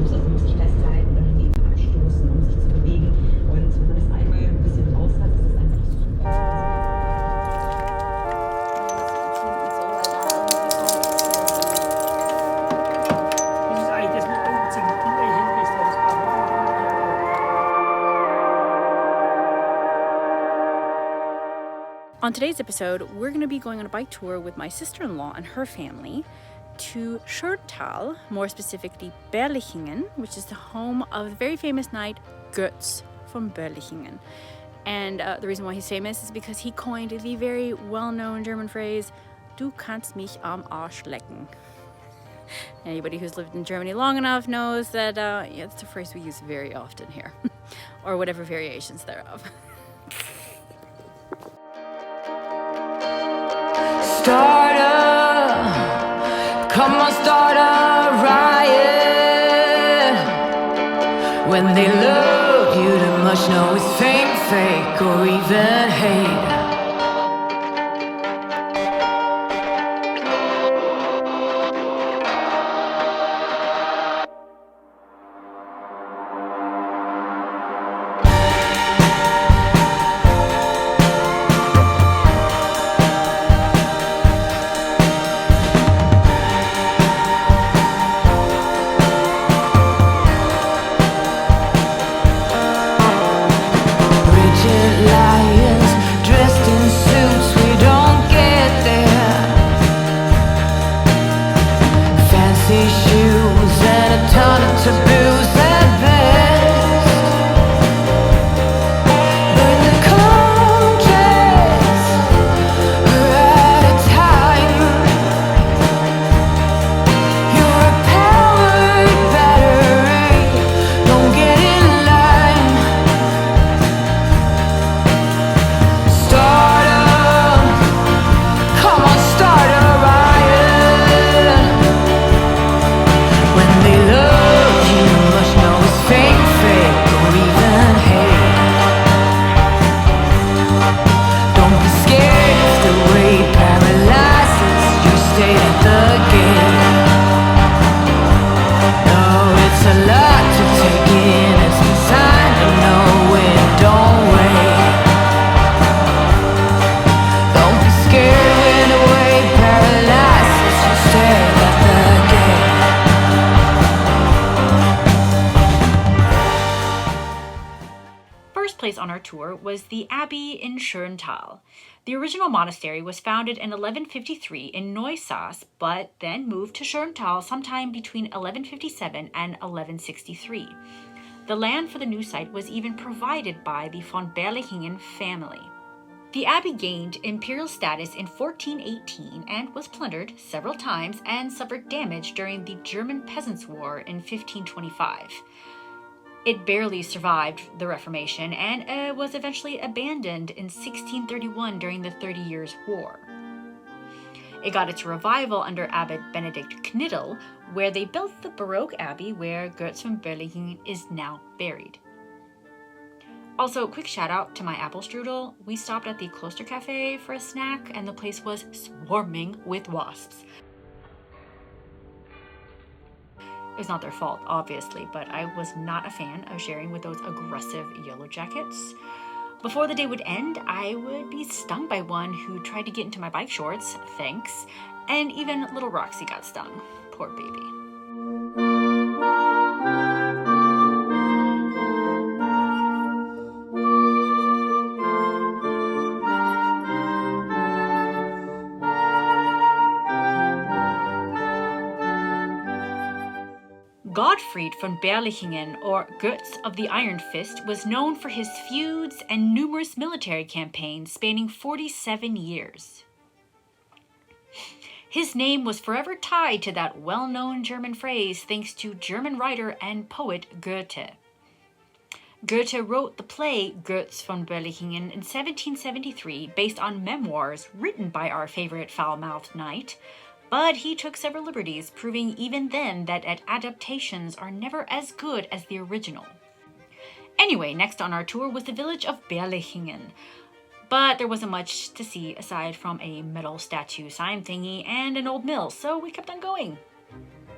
Also muss sich festhalten oder dagegen abstoßen, um sich zu bewegen. Und wenn man das einmal ein bisschen raus hat, ist das einfach super. Das ist eigentlich das mit Umziehen. Kinderchen ist das On today's episode, we're going to be going on a bike tour with my sister-in-law and her family to Schoental, more specifically Berlichingen, which is the home of the very famous knight Goetz from Berlichingen. And the reason why he's famous is because he coined the very well-known German phrase, "Du kannst mich am Arsch lecken." Anybody who's lived in Germany long enough knows that it's a phrase we use very often here, or whatever variations thereof. Come on, start a riot. When they love you too much, no, it's fake, or even hate. Place on our tour was the Abbey in Schoental. The original monastery was founded in 1153 in Neusass, but then moved to Schoental sometime between 1157 and 1163. The land for the new site was even provided by the von Berlichingen family. The abbey gained imperial status in 1418 and was plundered several times and suffered damage during the German Peasants' War in 1525. It barely survived the Reformation and was eventually abandoned in 1631 during the 30 Years' War. It got its revival under Abbot Benedict Knittel, where they built the Baroque abbey where Goetz von Berlichingen is now buried. Also, quick shout out to my apple strudel. We stopped at the Kloster Cafe for a snack and the place was swarming with wasps. It's not their fault, obviously, but I was not a fan of sharing with those aggressive yellow jackets. Before the day would end, I would be stung by one who tried to get into my bike shorts, thanks, and even little Roxy got stung. Poor baby. Gottfried von Berlichingen, or Goetz of the Iron Fist, was known for his feuds and numerous military campaigns spanning 47 years. His name was forever tied to that well-known German phrase thanks to German writer and poet Goethe. Goethe wrote the play Goetz von Berlichingen in 1773 based on memoirs written by our favorite foul-mouthed knight, but he took several liberties, proving even then that adaptations are never as good as the original. Anyway, next on our tour was the village of Berlichingen, but there wasn't much to see aside from a metal statue sign thingy and an old mill, so we kept on going.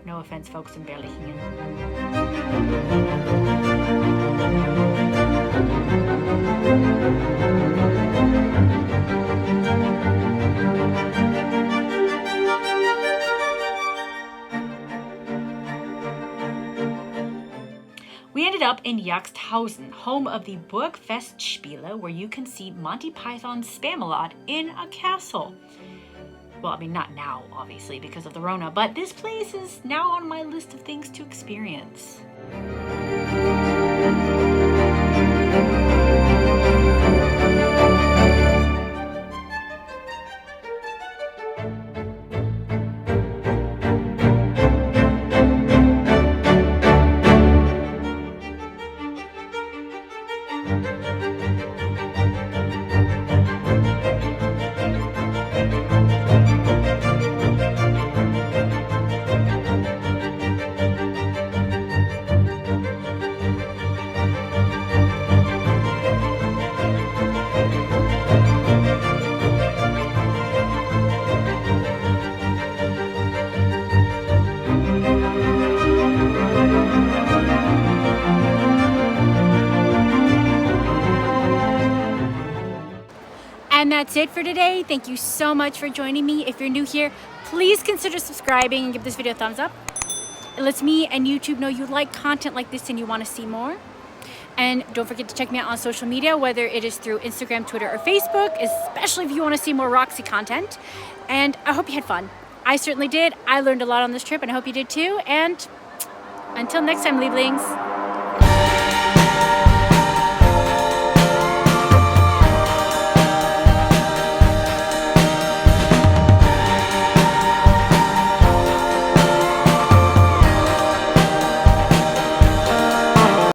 No offense, folks in Berlichingen. We ended up in Yaxthausen, home of the Burgfestspiele, where you can see Monty Python's Spamalot in a castle. Well, I mean, not now, obviously, because of the Rona, but this place is now on my list of things to experience. And that's it for today. Thank you so much for joining me. If you're new here, please consider subscribing and give this video a thumbs up. It lets me and YouTube know you like content like this and you want to see more. And don't forget to check me out on social media, whether it is through Instagram, Twitter, or Facebook, especially if you want to see more Roxy content. And I hope you had fun. I certainly did. I learned a lot on this trip, and I hope you did too. And until next time, Lieblings.